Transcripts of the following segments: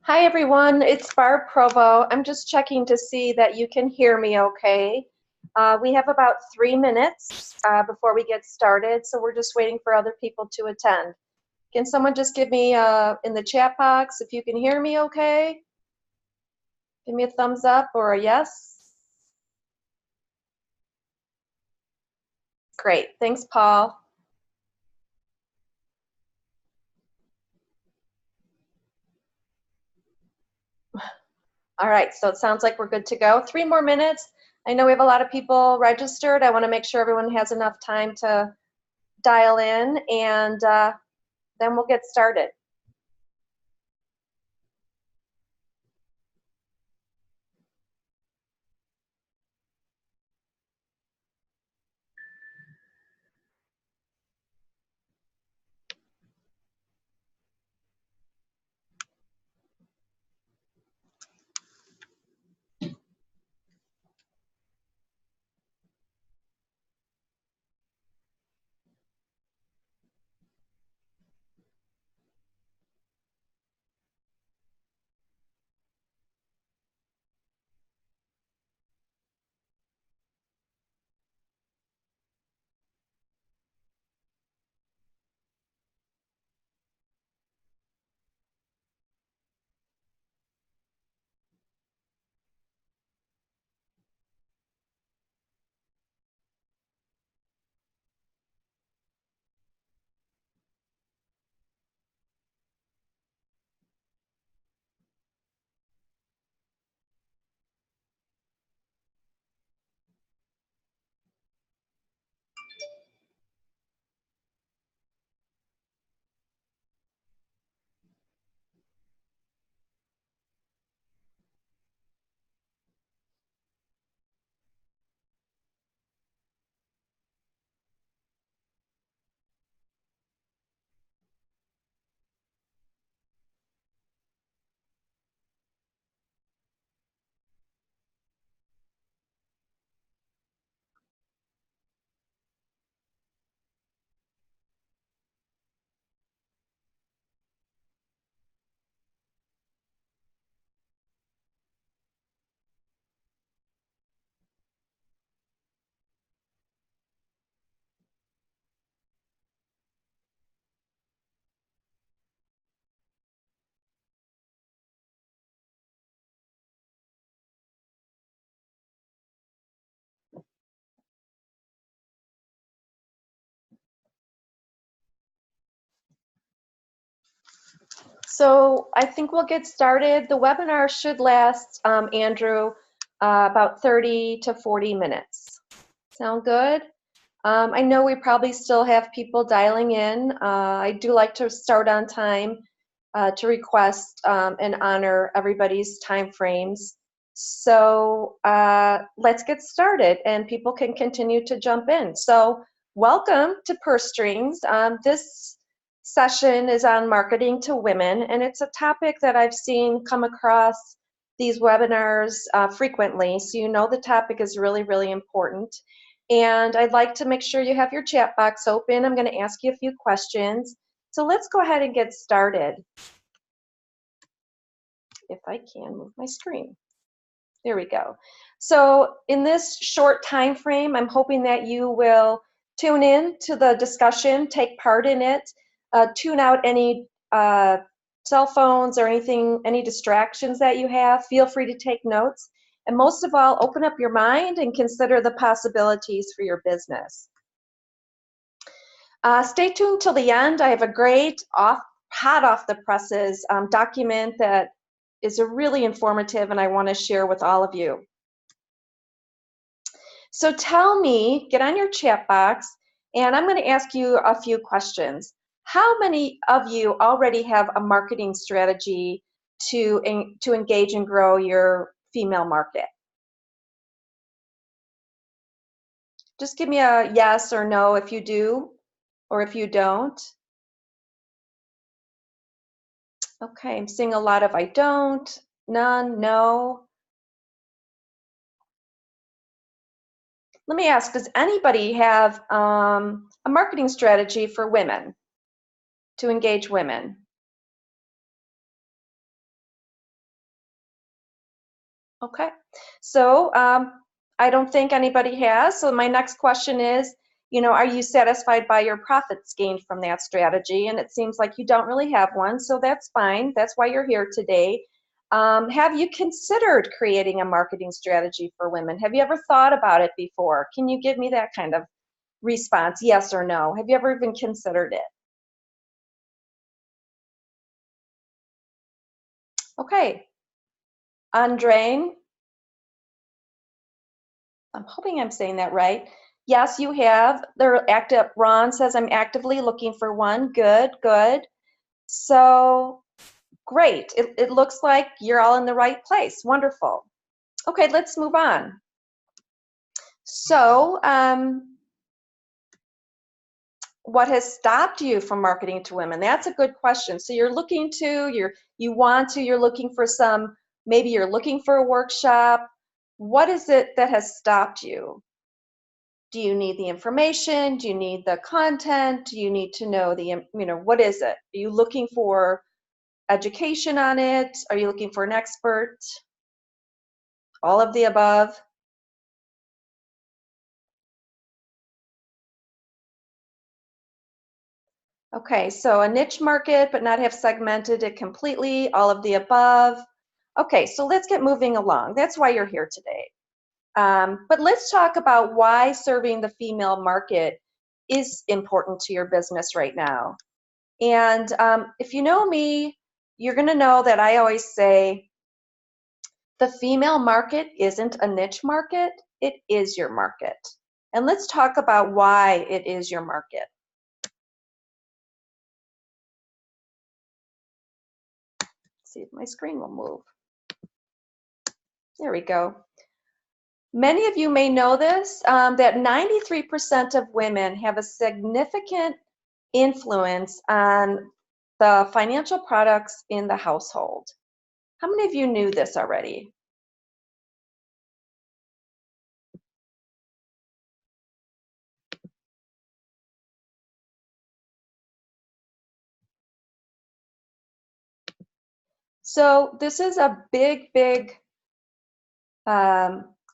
Hi everyone, it's Barb Provo. I'm just checking to see that you can hear me okay. We have about 3 minutes before we get started, so we're just waiting for other people to attend. Can someone just give me in the chat box if you can hear me okay? Give me a thumbs up or a yes. Great, thanks Paul. All right, so it sounds like we're good to go. 3 more minutes. I know we have a lot of people registered. I want to make sure everyone has enough time to dial in, and then we'll get started. So I think we'll get started. The webinar should last, Andrew, about 30 to 40 minutes. Sound good? I know we probably still have people dialing in. I do like to start on time to request and honor everybody's time frames. So let's get started and people can continue to jump in. So welcome to Purse Strings. This session is on marketing to women, and it's a topic that I've seen come across these webinars frequently. So you know the topic is really, really important. And I'd like to make sure you have your chat box open. I'm going to ask you a few questions. So let's go ahead and get started. If I can move my screen. There we go. So in this short time frame, I'm hoping that you will tune in to the discussion, take part in it, tune out any cell phones or anything, any distractions that you have. Feel free to take notes. And most of all, open up your mind and consider the possibilities for your business. Stay tuned till the end. I have a great hot off the presses document that is a really informative and I want to share with all of you. So tell me, get on your chat box, and I'm going to ask you a few questions. How many of you already have a marketing strategy to engage and grow your female market? Just give me a yes or no if you do, or if you don't. Okay, I'm seeing a lot of I don't, none, no. Let me ask, does anybody have a marketing strategy for women, to engage women? Okay, so I don't think anybody has. So my next question is, are you satisfied by your profits gained from that strategy? And it seems like you don't really have one, so that's fine. That's why you're here today. Have you considered creating a marketing strategy for women? Have you ever thought about it before? Can you give me that kind of response, yes or no? Have you ever even considered it? Okay, Andrain, I'm hoping I'm saying that right. Yes, you have. They're active. Ron says I'm actively looking for one. Good, good. So great. It looks like you're all in the right place. Wonderful. Okay, let's move on. So, what has stopped you from marketing to women? That's a good question. So you're looking to, you're looking for some, maybe you're looking for a workshop. What is it that has stopped you? Do you need the information? Do you need the content? Do you need to know what is it? Are you looking for education on it? Are you looking for an expert? All of the above? Okay, so a niche market, but not have segmented it completely, all of the above. Okay, so let's get moving along. That's why you're here today. But let's talk about why serving the female market is important to your business right now. And if you know me, you're going to know that I always say the female market isn't a niche market, it is your market. And let's talk about why it is your market. Let's see if my screen will move. There we go. Many of you may know this, that 93% of women have a significant influence on the financial products in the household. How many of you knew this already? So this is a big, big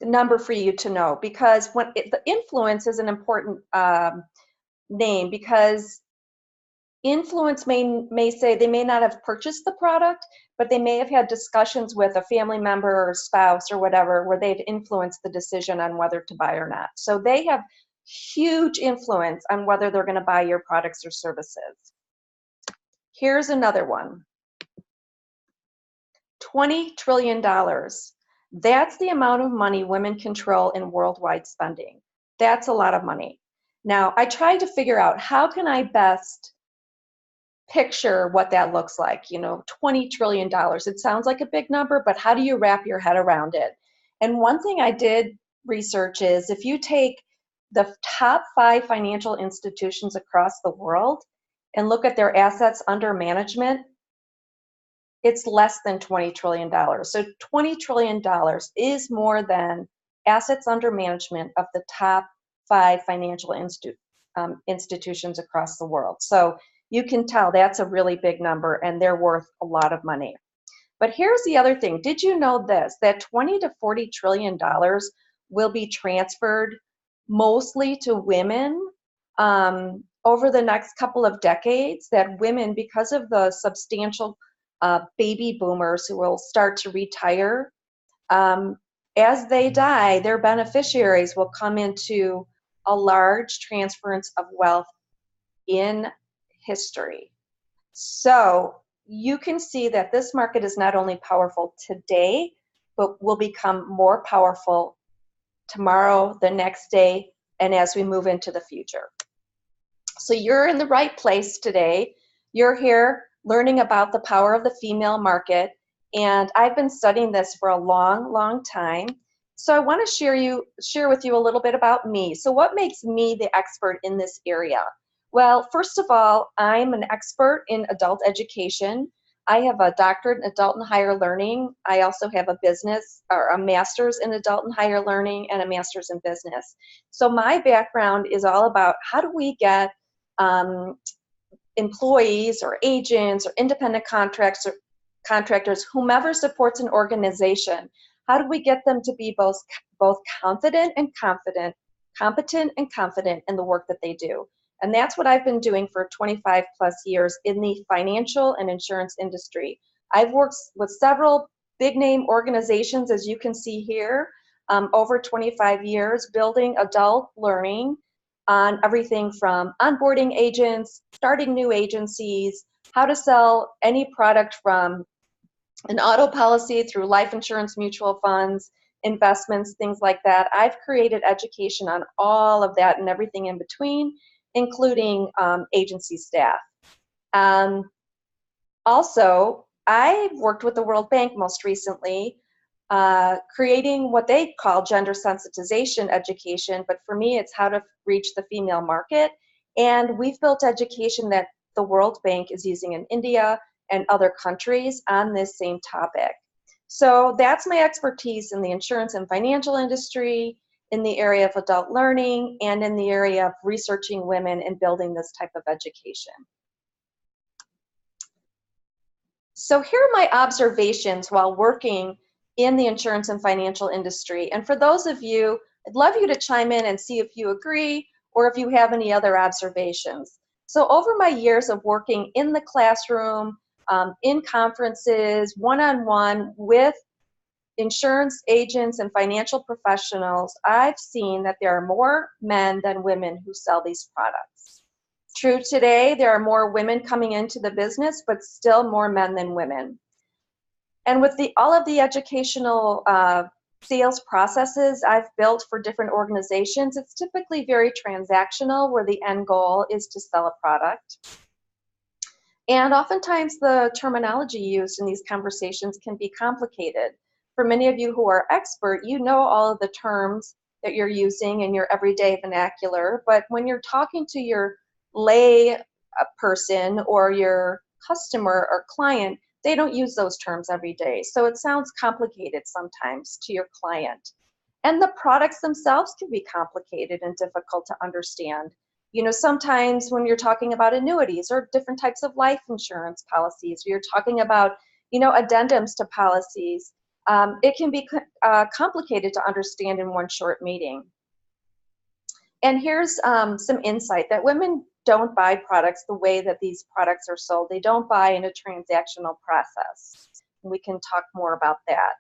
number for you to know, because the influence is an important name, because influence may say they may not have purchased the product, but they may have had discussions with a family member or spouse or whatever where they've influenced the decision on whether to buy or not. So they have huge influence on whether they're going to buy your products or services. Here's another one. $20 trillion. That's the amount of money women control in worldwide spending. That's a lot of money. Now, I tried to figure out how can I best picture what that looks like. $20 trillion. It sounds like a big number, but how do you wrap your head around it? And one thing I did research is if you take the top 5 financial institutions across the world and look at their assets under management, it's less than $20 trillion. So $20 trillion is more than assets under management of the top 5 financial institutions across the world. So you can tell that's a really big number, and they're worth a lot of money. But here's the other thing. Did you know this, that 20 to 40 trillion dollars will be transferred mostly to women over the next couple of decades? That women, because of the substantial baby boomers who will start to retire, as they die, their beneficiaries will come into a large transference of wealth in history. So you can see that this market is not only powerful today, but will become more powerful tomorrow, the next day, and as we move into the future. So you're in the right place today. You're here learning about the power of the female market, and I've been studying this for a long, long time. So I want to share with you a little bit about me. So what makes me the expert in this area? Well, first of all, I'm an expert in adult education. I have a doctorate in adult and higher learning. I also have a business or a master's in adult and higher learning and a master's in business. So my background is all about how do we get employees or agents or independent contractors, whomever supports an organization, How do we get them to be both confident and competent and confident in the work that they do? And that's what I've been doing for 25 plus years in the financial and insurance industry. I've worked with several big name organizations, as you can see here, over 25 years, building adult learning on everything from onboarding agents, starting new agencies, how to sell any product from an auto policy through life insurance, mutual funds, investments, things like that. I've created education on all of that and everything in between, including agency staff. Also, I've worked with the World Bank most recently, creating what they call gender sensitization education, but for me, it's how to reach the female market. And we've built education that the World Bank is using in India and other countries on this same topic. So that's my expertise in the insurance and financial industry, in the area of adult learning, and in the area of researching women and building this type of education. So here are my observations while working in the insurance and financial industry. And for those of you, I'd love you to chime in and see if you agree or if you have any other observations. So over my years of working in the classroom, in conferences, one-on-one with insurance agents and financial professionals, I've seen that there are more men than women who sell these products. True today, there are more women coming into the business, but still more men than women. And with all of the educational sales processes I've built for different organizations, it's typically very transactional, where the end goal is to sell a product. And oftentimes the terminology used in these conversations can be complicated. For many of you who are expert, you know all of the terms that you're using in your everyday vernacular, but when you're talking to your lay person or your customer or client, they don't use those terms every day. So it sounds complicated sometimes to your client. And the products themselves can be complicated and difficult to understand. You know, sometimes when you're talking about annuities or different types of life insurance policies, or you're talking about, you know, addendums to policies, it can be complicated to understand in one short meeting. And here's some insight that women don't buy products the way that these products are sold. They don't buy in a transactional process. We can talk more about that.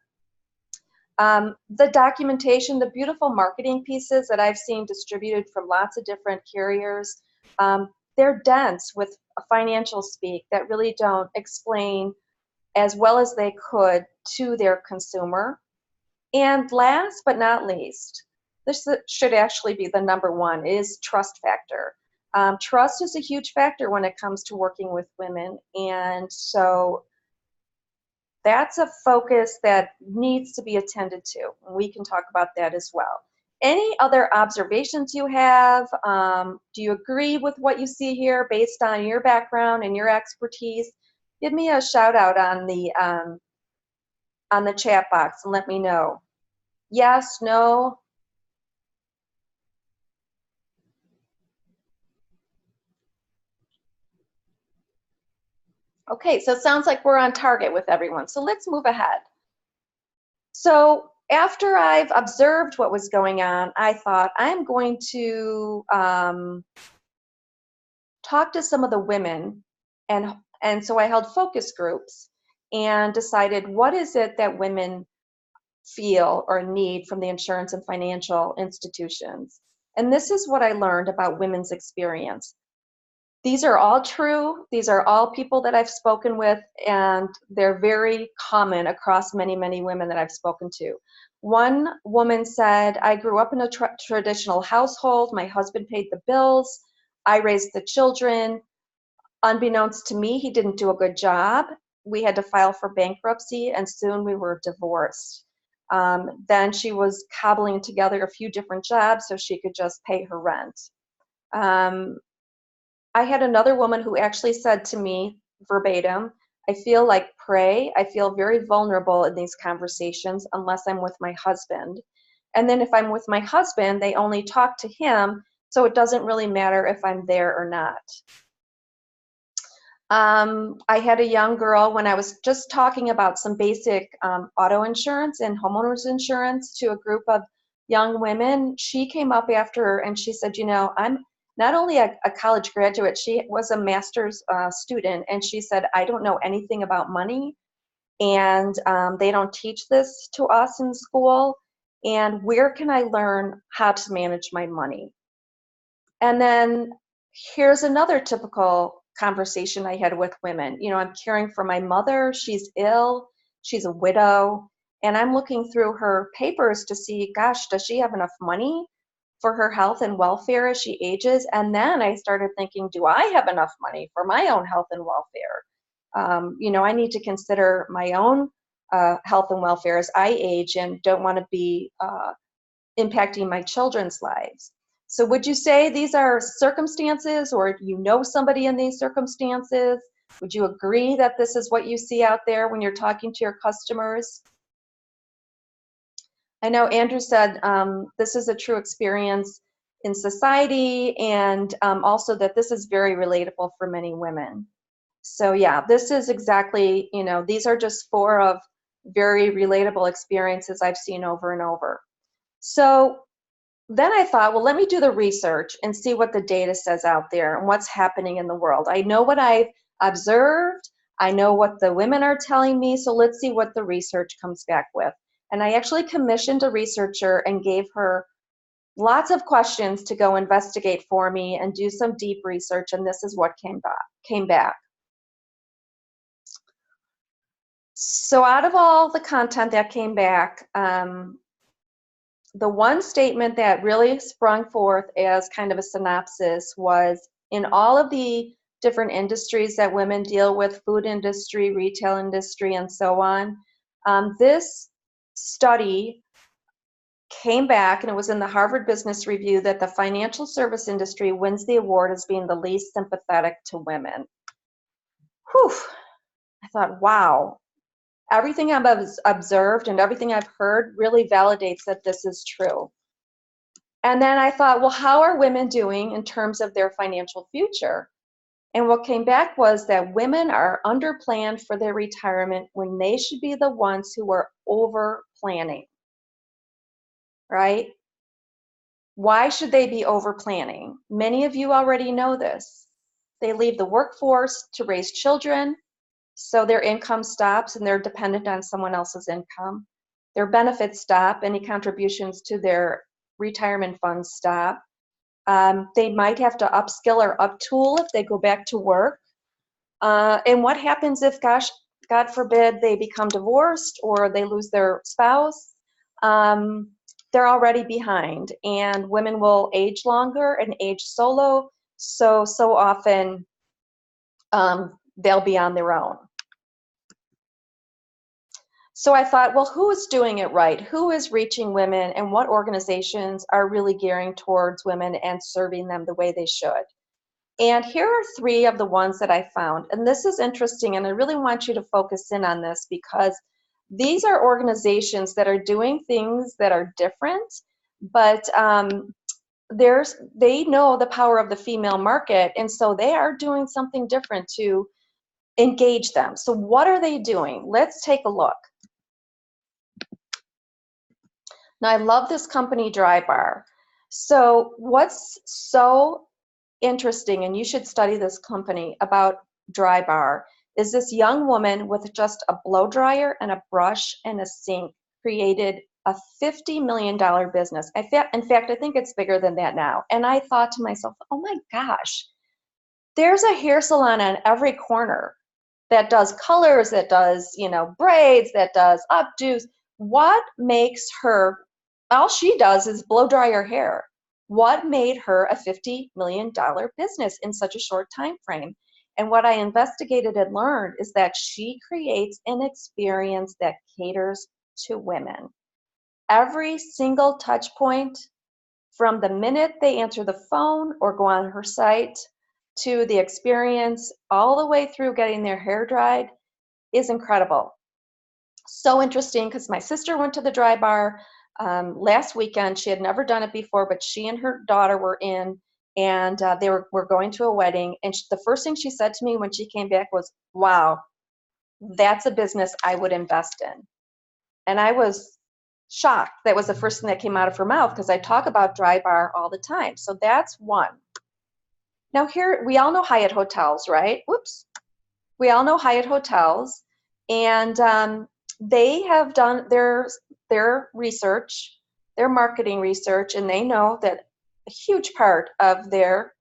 The documentation, the beautiful marketing pieces that I've seen distributed from lots of different carriers, they're dense with a financial speak that really don't explain as well as they could to their consumer. And last but not least, this should actually be the number one, is trust factor. Trust is a huge factor when it comes to working with women, and so that's a focus that needs to be attended to. We can talk about that as well. Any other observations you have? Do you agree with what you see here based on your background and your expertise? Give me a shout out on the chat box and let me know. Yes, no? Okay, so it sounds like we're on target with everyone. So let's move ahead. So after I've observed what was going on, I thought I'm going to talk to some of the women, and so I held focus groups and decided what is it that women feel or need from the insurance and financial institutions. And this is what I learned about women's experience. These are all true. These are all people that I've spoken with, and they're very common across many, many women that I've spoken to. One woman said, I grew up in a traditional household. My husband paid the bills. I raised the children. Unbeknownst to me, he didn't do a good job. We had to file for bankruptcy, and soon we were divorced. Then she was cobbling together a few different jobs so she could just pay her rent. I had another woman who actually said to me verbatim, I feel like prey. I feel very vulnerable in these conversations unless I'm with my husband. And then if I'm with my husband, they only talk to him, so it doesn't really matter if I'm there or not. I had a young girl when I was just talking about some basic auto insurance and homeowners insurance to a group of young women. She came up after and she said, I'm not only a college graduate, she was a master's student, and she said, I don't know anything about money, and they don't teach this to us in school. And where can I learn how to manage my money? And then here's another typical conversation I had with women. I'm caring for my mother. She's ill. She's a widow. And I'm looking through her papers to see, gosh, does she have enough money for her health and welfare as she ages? And then I started thinking, do I have enough money for my own health and welfare? I need to consider my own health and welfare as I age and don't want to be impacting my children's lives. So would you say these are circumstances, or somebody in these circumstances? Would you agree that this is what you see out there when you're talking to your customers? I know Andrew said this is a true experience in society, and also that this is very relatable for many women. So yeah, this is exactly, these are just 4 of very relatable experiences I've seen over and over. So then I thought, well, let me do the research and see what the data says out there and what's happening in the world. I know what I've observed. I know what the women are telling me. So let's see what the research comes back with. And I actually commissioned a researcher and gave her lots of questions to go investigate for me and do some deep research. And this is what came back. So out of all the content that came back, the one statement that really sprung forth as kind of a synopsis was, in all of the different industries that women deal with, food industry, retail industry, and so on, this study came back, and it was in the Harvard Business Review, that the financial service industry wins the award as being the least sympathetic to women. Whew. I thought, wow. Everything I've observed and everything I've heard really validates that this is true. And then I thought, well, how are women doing in terms of their financial future? And what came back was that women are underplanned for their retirement when they should be the ones who are over planning, right? Why should they be over planning? Many of you already know this. They leave the workforce to raise children, so their income stops and they're dependent on someone else's income. Their benefits stop, any contributions to their retirement funds stop. They might have to upskill or uptool if they go back to work. And what happens if, gosh, God forbid, they become divorced or they lose their spouse? They're already behind, and women will age longer and age solo. So often they'll be on their own. So I thought, well, who is doing it right? Who is reaching women, and what organizations are really gearing towards women and serving them the way they should? And here are 3 of the ones that I found. And this is interesting, and I really want you to focus in on this, because these are organizations that are doing things that are different, but they know the power of the female market, and so they are doing something different to engage them. So what are they doing? Let's take a look. Now, I love this company, Drybar. So what's so interesting, and you should study this company, about Drybar, is this young woman with just a blow dryer and a brush and a sink created a $50 million business. In fact, I think it's bigger than that now. And I thought to myself, oh my gosh, there's a hair salon on every corner that does colors, that does, braids, that does updos. What makes her, all she does is blow dry her hair. What made her a $50 million business in such a short time frame? And what I investigated and learned is that she creates an experience that caters to women. Every single touch point, from the minute they answer the phone or go on her site to the experience all the way through getting their hair dried, is incredible. So interesting, because my sister went to the Drybar last weekend. She had never done it before, but she and her daughter were in, and they were going to a wedding. And the first thing she said to me when she came back was, "Wow, that's a business I would invest in." And I was shocked. That was the first thing that came out of her mouth, because I talk about Drybar all the time. So that's one. Now here, we all know Hyatt Hotels, right? Whoops. We all know Hyatt Hotels, and they have done their research, their marketing research, and they know that a huge part of their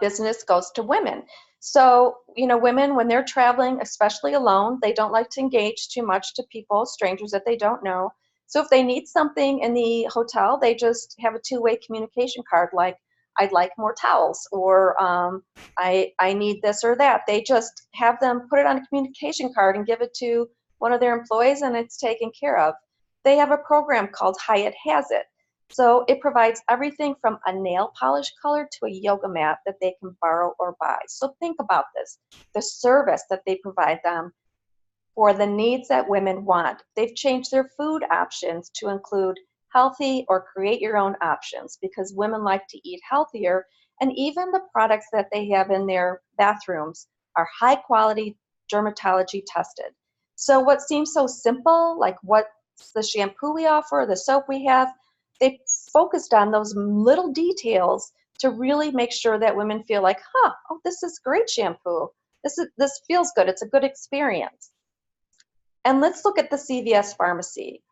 business goes to women. So, women, when they're traveling, especially alone, they don't like to engage too much to people, strangers that they don't know. So if they need something in the hotel, they just have a two-way communication card, like, "I'd like more towels," or I need this or that. They just have them put it on a communication card and give it to one of their employees, and it's taken care of. They have a program called Hyatt Has It. So it provides everything from a nail polish color to a yoga mat that they can borrow or buy. So think about this, the service that they provide them for the needs that women want. They've changed their food options to include healthy or create your own options, because women like to eat healthier. And even the products that they have in their bathrooms are high quality, dermatology tested. So what seems so simple, like what's the shampoo we offer, the soap we have, they focused on those little details to really make sure that women feel like, oh, this is great shampoo. This feels good. It's a good experience. And let's look at the CVS pharmacy.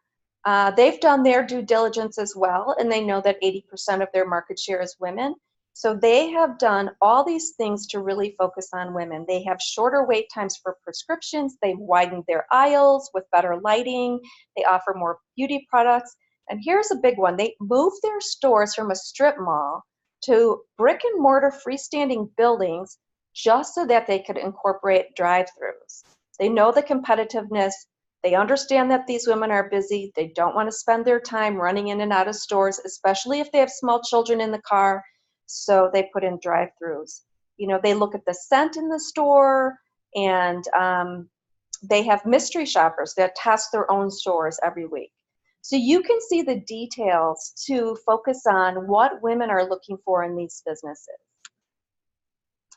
They've done their due diligence as well, and they know that 80% of their market share is women. So they have done all these things to really focus on women. They have shorter wait times for prescriptions. They've widened their aisles with better lighting. They offer more beauty products. And here's a big one. They moved their stores from a strip mall to brick and mortar freestanding buildings just so that they could incorporate drive-throughs. They know the competitiveness. They understand that these women are busy. They don't want to spend their time running in and out of stores, especially if they have small children in the car. So they put in drive-throughs. They look at the scent in the store, and they have mystery shoppers that test their own stores every week. So you can see the details to focus on what women are looking for in these businesses.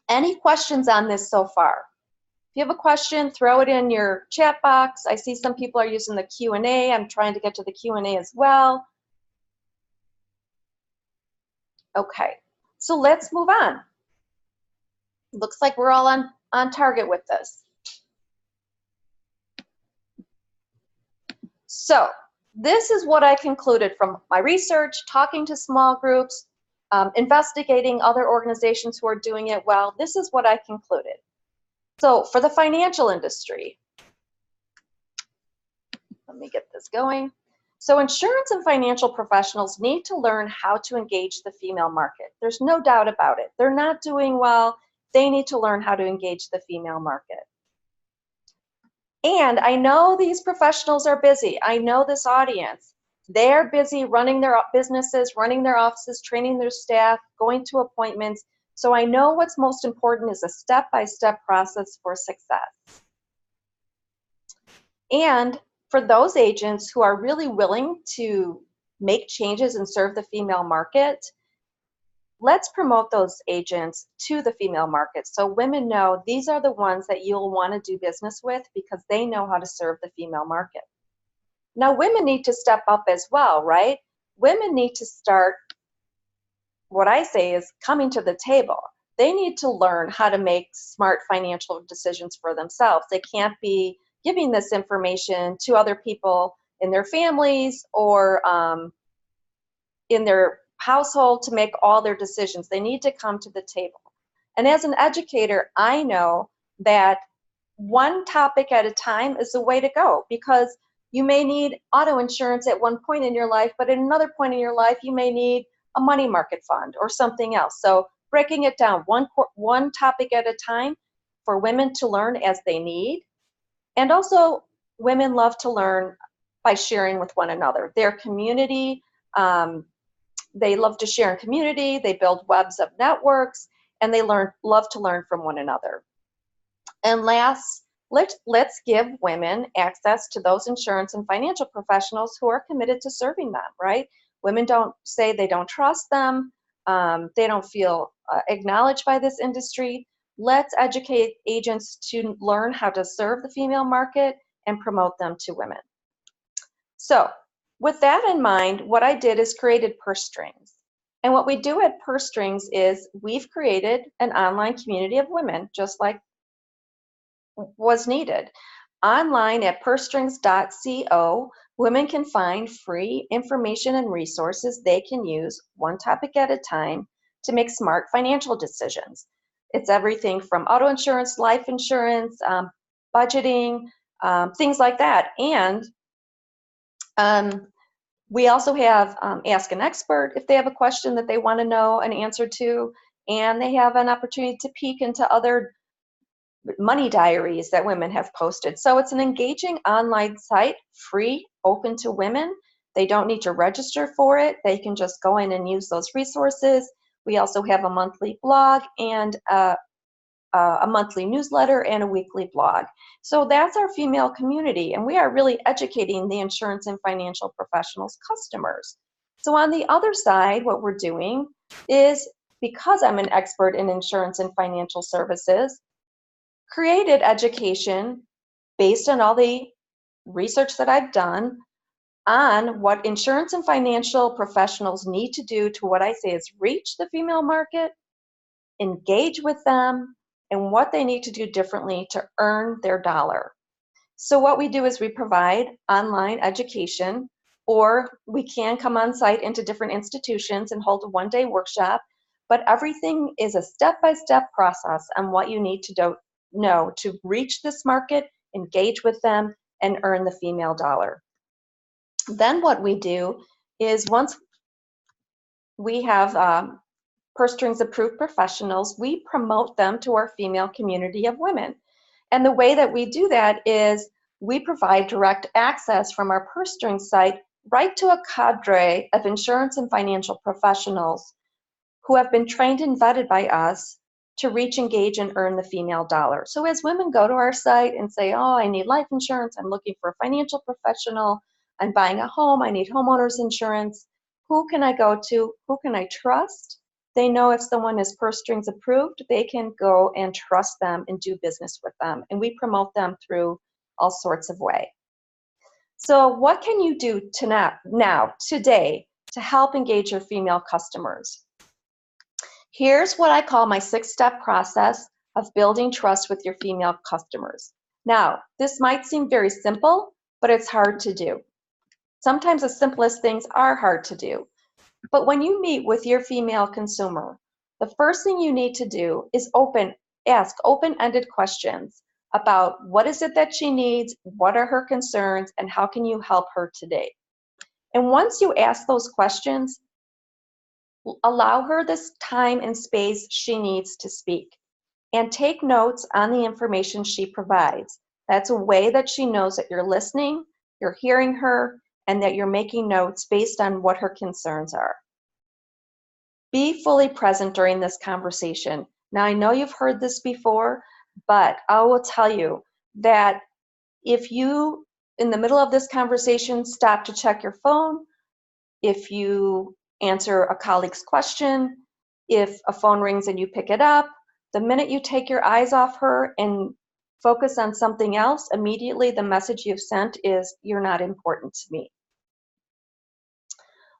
Any questions on this so far? If you have a question, throw it in your chat box. I see some people are using the Q&A. I'm trying to get to the Q&A as well. Okay, so let's move on. Looks like we're all on target with this. So this is what I concluded from my research, talking to small groups, investigating other organizations who are doing it well. This is what I concluded. So for the financial industry, let me get this going. So insurance and financial professionals need to learn how to engage the female market. There's no doubt about it. They're not doing well. They need to learn how to engage the female market. And I know these professionals are busy. I know this audience. They're busy running their businesses, running their offices, training their staff, going to appointments. So I know what's most important is a step-by-step process for success. And for those agents who are really willing to make changes and serve the female market, let's promote those agents to the female market so women know these are the ones that you'll want to do business with because they know how to serve the female market. Now, women need to step up as well, right? Women need to start, what I say is coming to the table. They need to learn how to make smart financial decisions for themselves. They can't be giving this information to other people in their families or in their household to make all their decisions. They need to come to the table. And as an educator, I know that one topic at a time is the way to go, because you may need auto insurance at one point in your life, but at another point in your life, you may need a money market fund or something else. So breaking it down one topic at a time for women to learn as they need. And also, women love to learn by sharing with one another. Their community, they love to share in community, they build webs of networks, and they love to learn from one another. And last, let's give women access to those insurance and financial professionals who are committed to serving them, right? Women don't say they don't trust them. they don't feel acknowledged by this industry. Let's educate agents to learn how to serve the female market and promote them to women. So with that in mind, what I did is created Purse Strings. And what we do at Purse Strings is we've created an online community of women, just like was needed. Online at pursestrings.co, women can find free information and resources they can use one topic at a time to make smart financial decisions. It's everything from auto insurance, life insurance, budgeting, things like that. And we also have Ask an Expert if they have a question that they want to know an answer to, and they have an opportunity to peek into other money diaries that women have posted. So it's an engaging online site, free, open to women. They don't need to register for it. They can just go in and use those resources. We also have a monthly blog and a monthly newsletter and a weekly blog. So that's our female community, and we are really educating the insurance and financial professionals customers. So on the other side, what we're doing is, because I'm an expert in insurance and financial services, created education based on all the research that I've done on what insurance and financial professionals need to do to, what I say is, reach the female market, engage with them, and what they need to do differently to earn their dollar. So what we do is we provide online education, or we can come on site into different institutions and hold a one-day workshop, but everything is a step-by-step process on what you need to know to reach this market, engage with them, and earn the female dollar. Then what we do is, once we have Purse Strings approved professionals, we promote them to our female community of women. And the way that we do that is we provide direct access from our Purse Strings site right to a cadre of insurance and financial professionals who have been trained and vetted by us to reach, engage, and earn the female dollar. So as women go to our site and say, oh, I need life insurance, I'm looking for a financial professional, I'm buying a home, I need homeowners insurance, who can I go to? Who can I trust? They know if someone is Purse Strings approved, they can go and trust them and do business with them. And we promote them through all sorts of ways. So what can you do today, to help engage your female customers? Here's what I call my 6-step process of building trust with your female customers. Now, this might seem very simple, but it's hard to do. Sometimes the simplest things are hard to do. But when you meet with your female consumer, the first thing you need to do is ask open-ended questions about what is it that she needs, what are her concerns, and how can you help her today. And once you ask those questions, allow her this time and space she needs to speak, and take notes on the information she provides. That's a way that she knows that you're listening, you're hearing her, and that you're making notes based on what her concerns are. Be fully present during this conversation. Now, I know you've heard this before, but I will tell you that if you, in the middle of this conversation, stop to check your phone, if you answer a colleague's question, if a phone rings and you pick it up, the minute you take your eyes off her and focus on something else, immediately the message you've sent is, you're not important to me.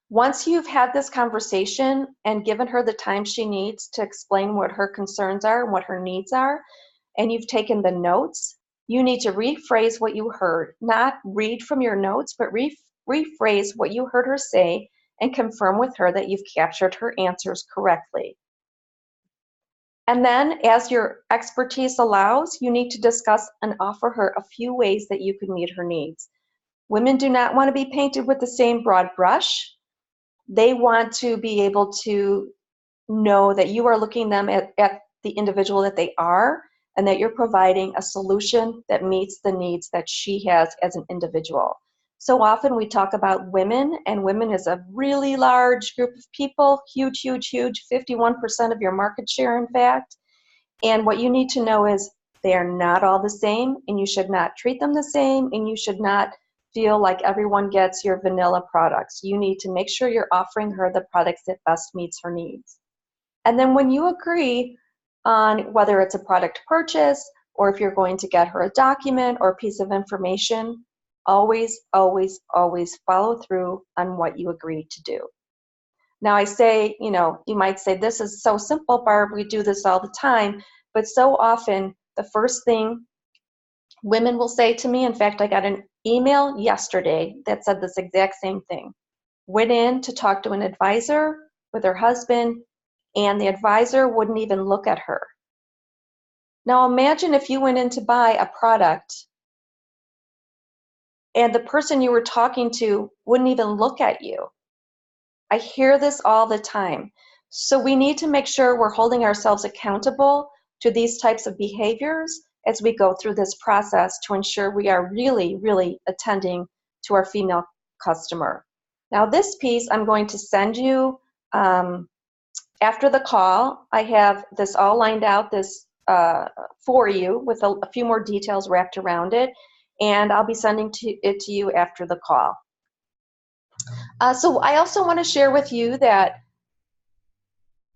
Once you've had this conversation and given her the time she needs to explain what her concerns are and what her needs are, and you've taken the notes, you need to rephrase what you heard. Not read from your notes, but rephrase what you heard her say and confirm with her that you've captured her answers correctly. And then, as your expertise allows, you need to discuss and offer her a few ways that you can meet her needs. Women do not want to be painted with the same broad brush. They want to be able to know that you are looking them at the individual that they are, and that you're providing a solution that meets the needs that she has as an individual. So often we talk about women, and women is a really large group of people, huge, huge, huge, 51% of your market share, in fact. And what you need to know is they are not all the same, and you should not treat them the same, and you should not feel like everyone gets your vanilla products. You need to make sure you're offering her the products that best meets her needs. And then when you agree on whether it's a product purchase or if you're going to get her a document or a piece of information, always, always, always follow through on what you agreed to do. Now I say, you might say, this is so simple, Barb, we do this all the time, but so often the first thing women will say to me, in fact, I got an email yesterday that said this exact same thing. Went in to talk to an advisor with her husband, and the advisor wouldn't even look at her. Now imagine if you went in to buy a product and the person you were talking to wouldn't even look at you. I hear this all the time. So we need to make sure we're holding ourselves accountable to these types of behaviors as we go through this process to ensure we are really, really attending to our female customer. Now this piece I'm going to send you after the call. I have this all lined out for you with a few more details wrapped around it, and I'll be sending it to you after the call. So I also want to share with you that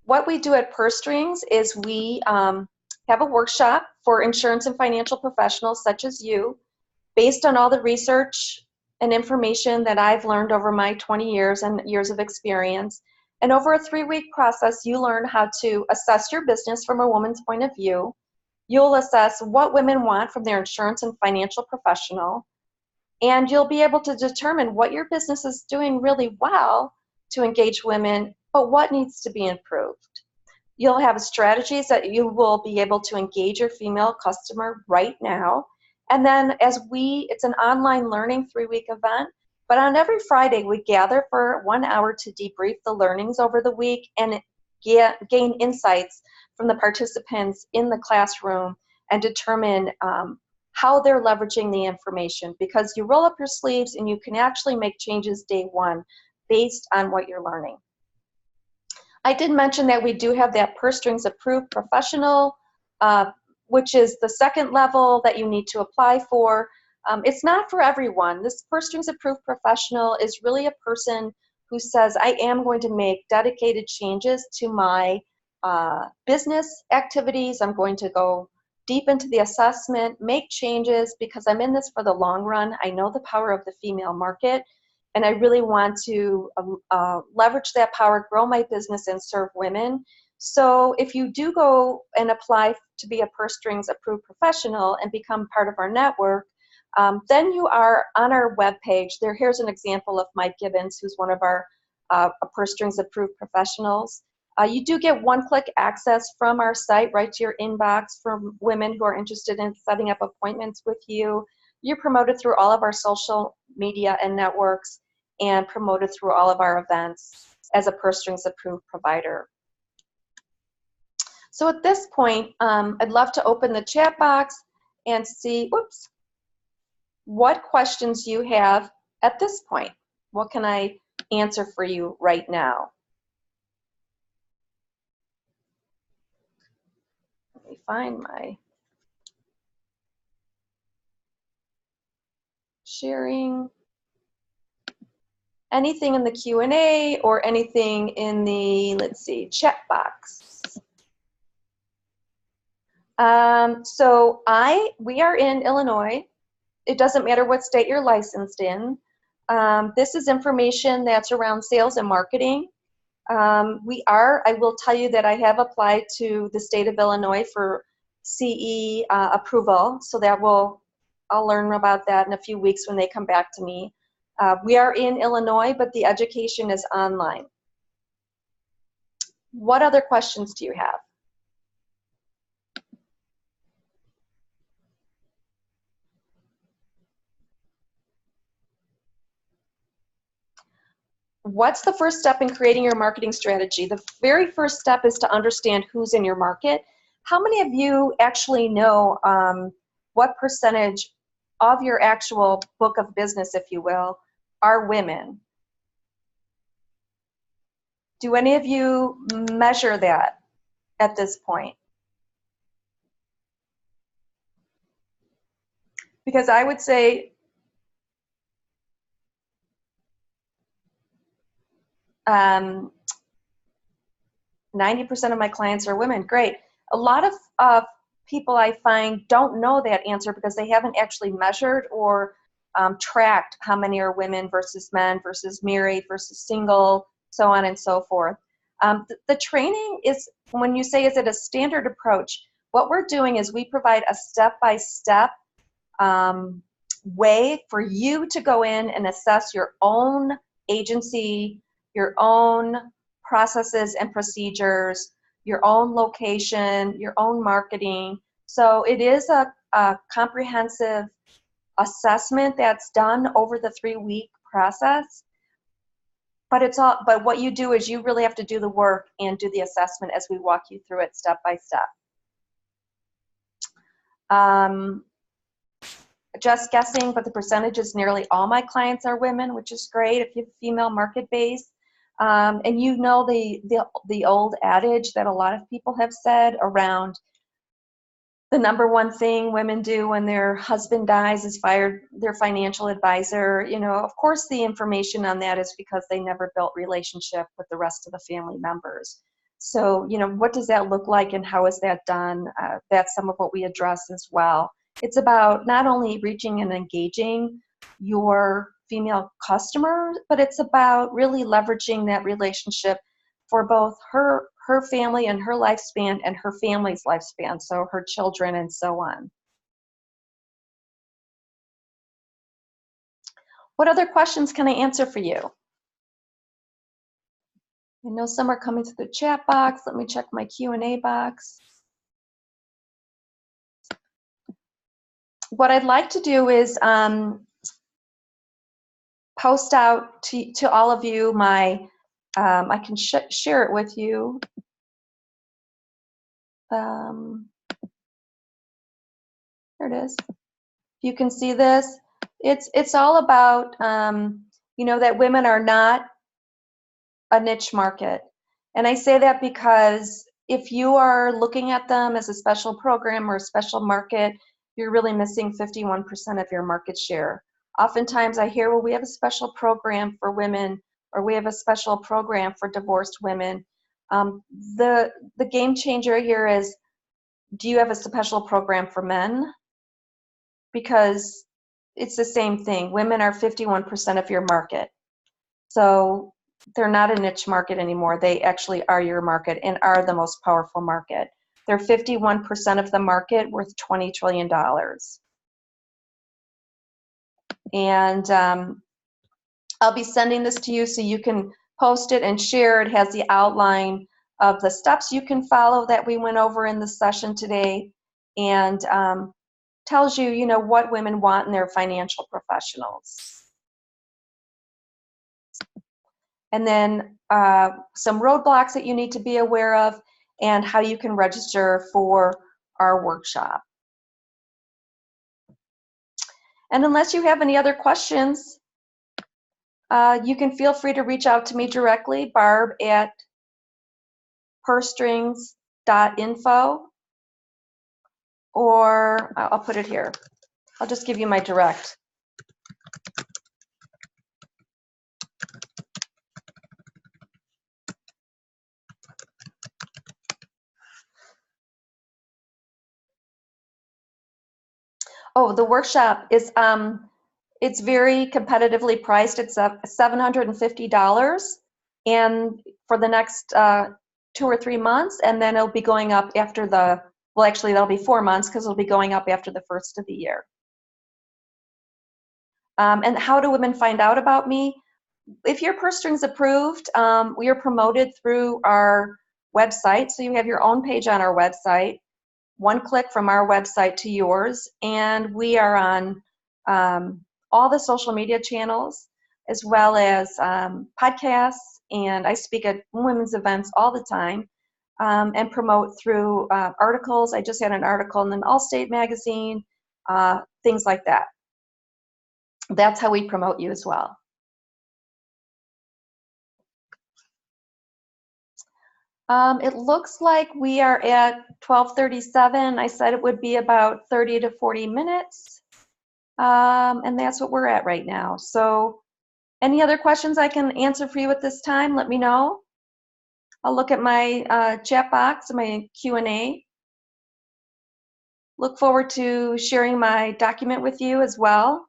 what we do at Purse Strings is we have a workshop for insurance and financial professionals such as you, based on all the research and information that I've learned over my 20 years and years of experience. And over a 3-week process, you learn how to assess your business from a woman's point of view. You'll assess what women want from their insurance and financial professional, and you'll be able to determine what your business is doing really well to engage women, but what needs to be improved. You'll have strategies that you will be able to engage your female customer right now. And then it's an online learning 3-week event, but on every Friday we gather for 1 hour to debrief the learnings over the week and gain insights from the participants in the classroom and determine how they're leveraging the information, because you roll up your sleeves and you can actually make changes day one based on what you're learning. I did mention that we do have that Purse Strings Approved Professional, which is the second level that you need to apply for. It's not for everyone. This Purse Strings Approved Professional is really a person who says, I am going to make dedicated changes to my business activities. I'm going to go deep into the assessment, make changes, because I'm in this for the long run. I know the power of the female market, and I really want to leverage that power, grow my business, and serve women. So if you do go and apply to be a Purse Strings Approved Professional and become part of our network, then you are on our webpage. Here's an example of Mike Gibbons, who's one of our Purse Strings Approved Professionals. You do get one-click access from our site right to your inbox from women who are interested in setting up appointments with you. You're promoted through all of our social media and networks and promoted through all of our events as a Purse Strings Approved provider. So at this point, I'd love to open the chat box and see, what questions you have at this point. What can I answer for you right now? Let me find my sharing. Anything in the Q&A or anything in the, let's see, chat box. We are in Illinois. It doesn't matter what state you're licensed in. This is information that's around sales and marketing. I will tell you that I have applied to the state of Illinois for CE approval, so I'll learn about that in a few weeks when they come back to me. We are in Illinois, but the education is online. What other questions do you have? What's the first step in creating your marketing strategy? The very first step is to understand who's in your market. How many of you actually know what percentage of your actual book of business, if you will, are women? Do any of you measure that at this point? Because I would say 90% of my clients are women. Great. A lot of people I find don't know that answer because they haven't actually measured or tracked how many are women versus men versus married versus single, so on and so forth. The training is, when you say, is it a standard approach? What we're doing is we provide a step-by-step way for you to go in and assess your own agency, your own processes and procedures, your own location, your own marketing. So it is a comprehensive assessment that's done over the 3-week process. But what you do is you really have to do the work and do the assessment as we walk you through it step by step. Just guessing, but the percentage is nearly all my clients are women, which is great if you have a female market base. And you know the old adage that a lot of people have said around the number one thing women do when their husband dies is fire their financial advisor. You know, of course the information on that is because they never built relationship with the rest of the family members. So, you know, what does that look like and how is that done? That's some of what we address as well. It's about not only reaching and engaging your female customer, but it's about really leveraging that relationship for both her family and her lifespan and her family's lifespan, so her children and so on. What other questions can I answer for you? I know some are coming through the chat box. Let me check my Q&A box. What I'd like to do is post out to all of you my, I can share it with you. There it is. You can see this. It's all about, you know, that women are not a niche market. And I say that because if you are looking at them as a special program or a special market, you're really missing 51% of your market share. Oftentimes I hear, well, we have a special program for women, or we have a special program for divorced women. The game changer here is, do you have a special program for men? Because it's the same thing. Women are 51% of your market. So they're not a niche market anymore. They actually are your market and are the most powerful market. They're 51% of the market, worth $20 trillion. And I'll be sending this to you so you can post it and share. It has the outline of the steps you can follow that we went over in the session today, and tells you, you know, what women want in their financial professionals. And then some roadblocks that you need to be aware of, and how you can register for our workshop. And unless you have any other questions, you can feel free to reach out to me directly, barb@purstrings.info, or I'll put it here. I'll just give you my direct. Oh, the workshop is, it's very competitively priced. It's $750, and for the next 2 or 3 months, and then it'll be going up after the, well, actually that'll be 4 months because it'll be going up after the first of the year. And how do women find out about me? If your purse strings approved, we are promoted through our website, so you have your own page on our website. One click from our website to yours, and we are on all the social media channels, as well as podcasts, and I speak at women's events all the time, and promote through articles. I just had an article in an Allstate magazine, things like that. That's how we promote you as well. It looks like we are at 12:37. I said it would be about 30 to 40 minutes. And that's what we're at right now. So Any other questions I can answer for you at this time? Let me know. I'll look at my chat box and my Q&A. Look forward to sharing my document with you as well.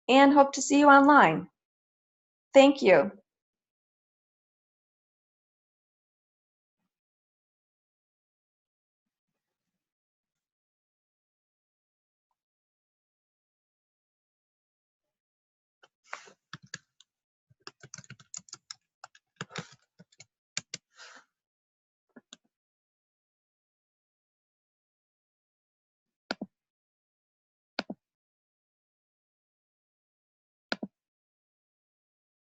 And hope to see you online. Thank you.